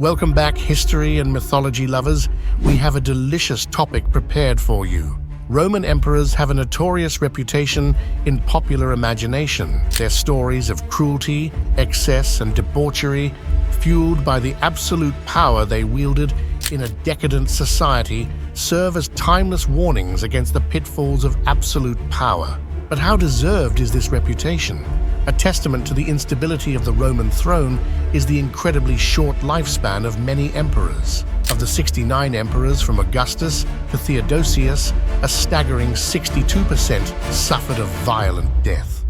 Welcome back, history and mythology lovers. We have a delicious topic prepared for you. Roman emperors have a notorious reputation in popular imagination. Their stories of cruelty, excess, and debauchery, fueled by the absolute power they wielded in a decadent society, serve as timeless warnings against the pitfalls of absolute power. But how deserved is this reputation? A testament to the instability of the Roman throne is the incredibly short lifespan of many emperors. Of the 69 emperors from Augustus to Theodosius, a staggering 62% suffered a violent death.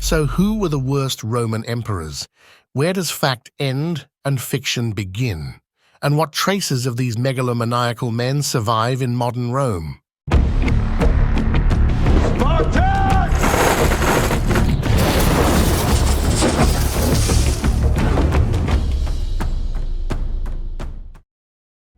So who were the worst Roman emperors? Where does fact end and fiction begin? And what traces of these megalomaniacal men survive in modern Rome?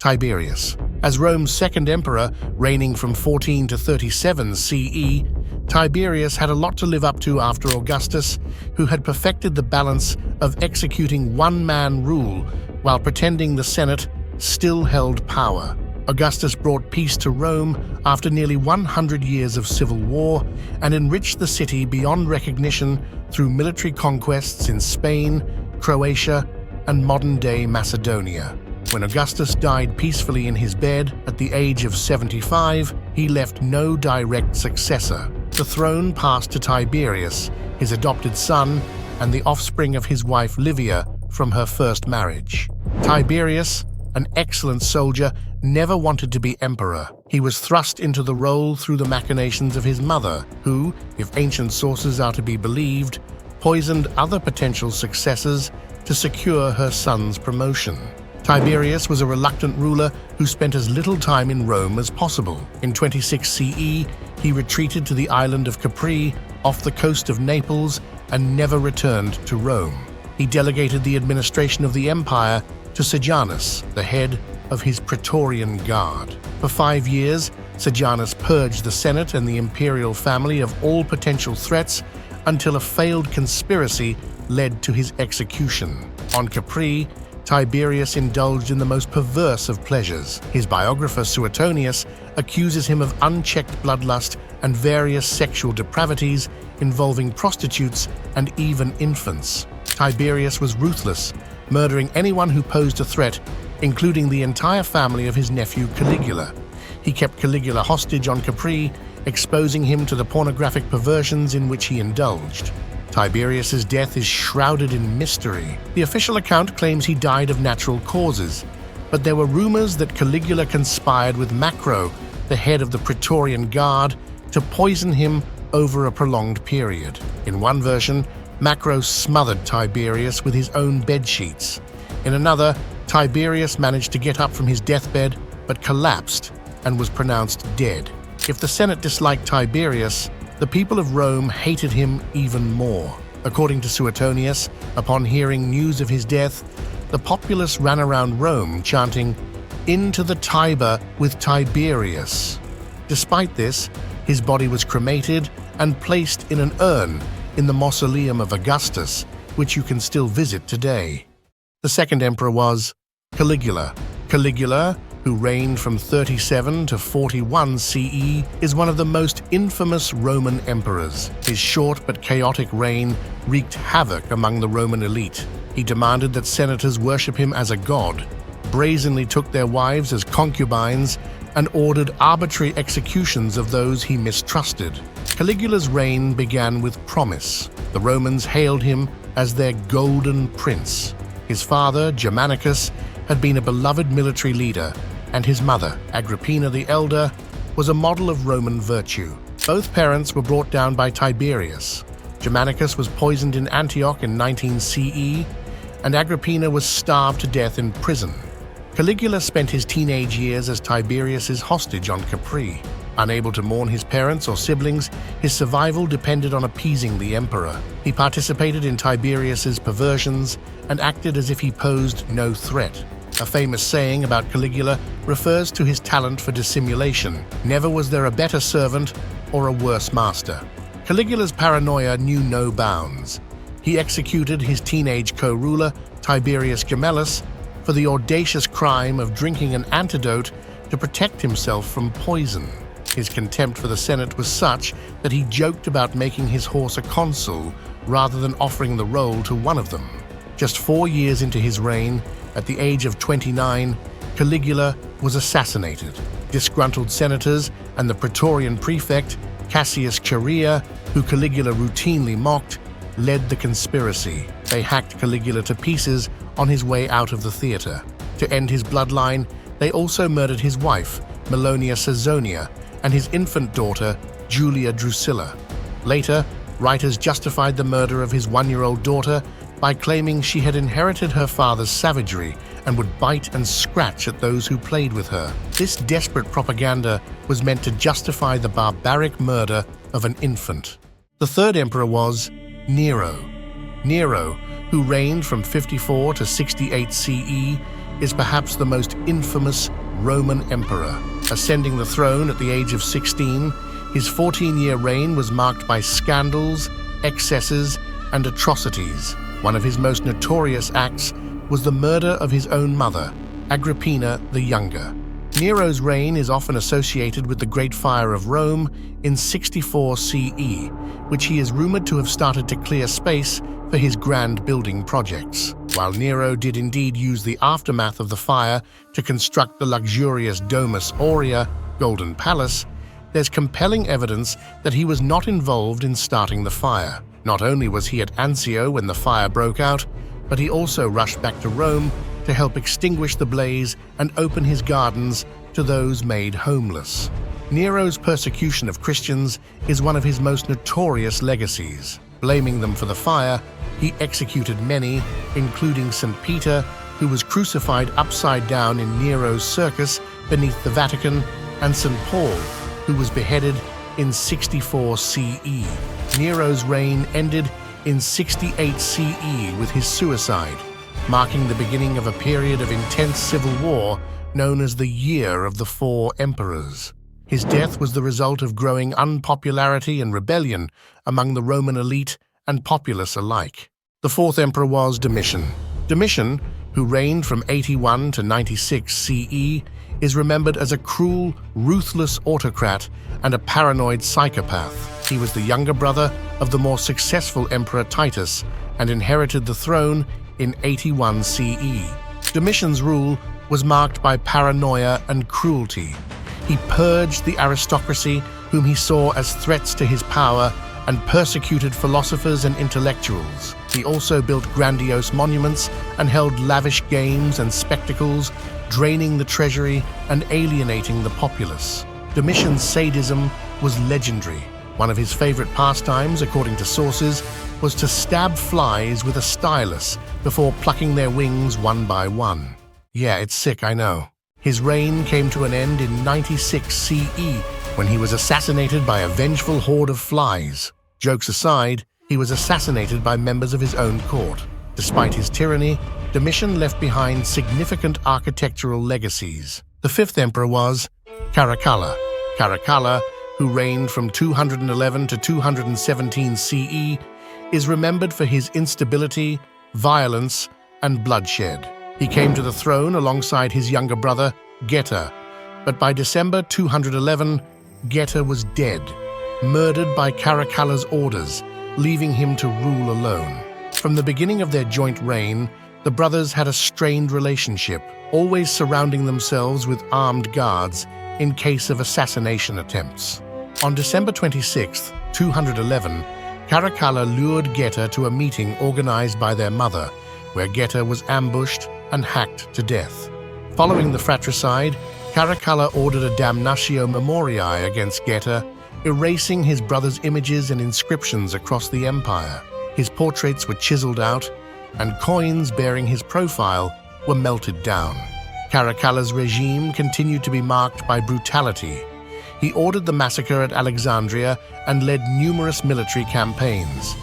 Tiberius. As Rome's second emperor, reigning from 14 to 37 CE, Tiberius had a lot to live up to after Augustus, who had perfected the balance of executing one-man rule while pretending the Senate still held power. Augustus brought peace to Rome after nearly 100 years of civil war and enriched the city beyond recognition through military conquests in Spain, Croatia, and modern-day Macedonia. When Augustus died peacefully in his bed at the age of 75, he left no direct successor. The throne passed to Tiberius, his adopted son, and the offspring of his wife Livia from her first marriage. Tiberius, an excellent soldier, never wanted to be emperor. He was thrust into the role through the machinations of his mother, who, if ancient sources are to be believed, poisoned other potential successors to secure her son's promotion. Tiberius was a reluctant ruler who spent as little time in Rome as possible. In 26 CE, he retreated to the island of Capri off the coast of Naples and never returned to Rome. He delegated the administration of the empire to Sejanus, the head of his Praetorian Guard. For 5 years, Sejanus purged the Senate and the imperial family of all potential threats until a failed conspiracy led to his execution. On Capri, Tiberius indulged in the most perverse of pleasures. His biographer Suetonius accuses him of unchecked bloodlust and various sexual depravities involving prostitutes and even infants. Tiberius was ruthless, murdering anyone who posed a threat, including the entire family of his nephew Caligula. He kept Caligula hostage on Capri, exposing him to the pornographic perversions in which he indulged. Tiberius's death is shrouded in mystery. The official account claims he died of natural causes, but there were rumors that Caligula conspired with Macro, the head of the Praetorian Guard, to poison him over a prolonged period. In one version, Macro smothered Tiberius with his own bedsheets. In another, Tiberius managed to get up from his deathbed but collapsed and was pronounced dead. If the Senate disliked Tiberius, the people of Rome hated him even more. According to Suetonius, upon hearing news of his death, the populace ran around Rome chanting, "Into the Tiber with Tiberius." Despite this, his body was cremated and placed in an urn in the mausoleum of Augustus, which you can still visit today. The second emperor was Caligula. Caligula, who reigned from 37 to 41 CE, is one of the most infamous Roman emperors. His short but chaotic reign wreaked havoc among the Roman elite. He demanded that senators worship him as a god, brazenly took their wives as concubines, and ordered arbitrary executions of those he mistrusted. Caligula's reign began with promise. The Romans hailed him as their golden prince. His father, Germanicus, had been a beloved military leader, and his mother, Agrippina the Elder, was a model of Roman virtue. Both parents were brought down by Tiberius. Germanicus was poisoned in Antioch in 19 CE, and Agrippina was starved to death in prison. Caligula spent his teenage years as Tiberius's hostage on Capri. Unable to mourn his parents or siblings, his survival depended on appeasing the emperor. He participated in Tiberius's perversions and acted as if he posed no threat. A famous saying about Caligula refers to his talent for dissimulation. Never was there a better servant or a worse master. Caligula's paranoia knew no bounds. He executed his teenage co-ruler, Tiberius Gemellus, for for the audacious crime of drinking an antidote to protect himself from poison. His contempt for the Senate was such that he joked about making his horse a consul rather than offering the role to one of them. Just 4 years into his reign, at the age of 29, Caligula was assassinated. Disgruntled senators and the Praetorian prefect, Cassius Chaerea, who Caligula routinely mocked, led the conspiracy. They hacked Caligula to pieces on his way out of the theater. To end his bloodline, they also murdered his wife, Melonia Caesonia, and his infant daughter, Julia Drusilla. Later, writers justified the murder of his 1-year-old daughter by claiming she had inherited her father's savagery and would bite and scratch at those who played with her. This desperate propaganda was meant to justify the barbaric murder of an infant. The third emperor was Nero. Nero, who reigned from 54 to 68 CE, is perhaps the most infamous Roman emperor. Ascending the throne at the age of 16, his 14-year reign was marked by scandals, excesses, and atrocities. One of his most notorious acts was the murder of his own mother, Agrippina the Younger. Nero's reign is often associated with the Great Fire of Rome in 64 CE, which he is rumored to have started to clear space for his grand building projects. While Nero did indeed use the aftermath of the fire to construct the luxurious Domus Aurea, Golden Palace, there's compelling evidence that he was not involved in starting the fire. Not only was he at Anzio when the fire broke out, but he also rushed back to Rome to help extinguish the blaze and open his gardens to those made homeless. Nero's persecution of Christians is one of his most notorious legacies. Blaming them for the fire, he executed many, including St. Peter, who was crucified upside down in Nero's circus beneath the Vatican, and St. Paul, who was beheaded in 64 CE. Nero's reign ended in 68 CE with his suicide, marking the beginning of a period of intense civil war known as the Year of the Four Emperors. His death was the result of growing unpopularity and rebellion among the Roman elite and populace alike. The fourth emperor was Domitian. Domitian, who reigned from 81 to 96 CE, is remembered as a cruel, ruthless autocrat and a paranoid psychopath. He was the younger brother of the more successful emperor Titus and inherited the throne in 81 CE. Domitian's rule was marked by paranoia and cruelty. He purged the aristocracy, whom he saw as threats to his power, and persecuted philosophers and intellectuals. He also built grandiose monuments and held lavish games and spectacles, draining the treasury and alienating the populace. Domitian's sadism was legendary. One of his favorite pastimes, according to sources, was to stab flies with a stylus before plucking their wings one by one. Yeah, it's sick, I know. His reign came to an end in 96 CE when he was assassinated by a vengeful horde of flies. Jokes aside, he was assassinated by members of his own court. Despite his tyranny, Domitian left behind significant architectural legacies. The fifth emperor was Caracalla. Caracalla, who reigned from 211 to 217 CE, is remembered for his instability, violence, and bloodshed. He came to the throne alongside his younger brother, Geta, but by December 211, Geta was dead, murdered by Caracalla's orders, leaving him to rule alone. From the beginning of their joint reign, the brothers had a strained relationship, always surrounding themselves with armed guards in case of assassination attempts. On December 26, 211, Caracalla lured Geta to a meeting organized by their mother, where Geta was ambushed and hacked to death. Following the fratricide, Caracalla ordered a damnatio memoriae against Geta, erasing his brother's images and inscriptions across the empire. His portraits were chiseled out, and coins bearing his profile were melted down. Caracalla's regime continued to be marked by brutality. He ordered the massacre at Alexandria and led numerous military campaigns.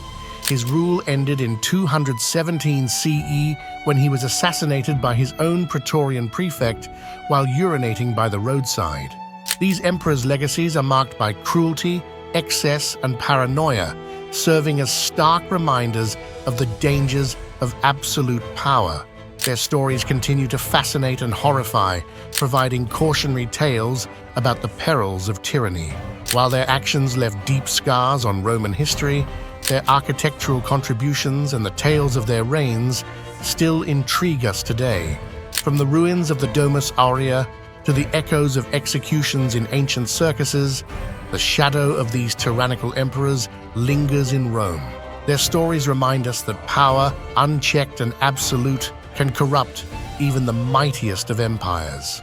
His rule ended in 217 CE when he was assassinated by his own Praetorian prefect while urinating by the roadside. These emperors' legacies are marked by cruelty, excess, and paranoia, serving as stark reminders of the dangers of absolute power. Their stories continue to fascinate and horrify, providing cautionary tales about the perils of tyranny. While their actions left deep scars on Roman history, their architectural contributions and the tales of their reigns still intrigue us today. From the ruins of the Domus Aurea to the echoes of executions in ancient circuses, the shadow of these tyrannical emperors lingers in Rome. Their stories remind us that power, unchecked and absolute, can corrupt even the mightiest of empires.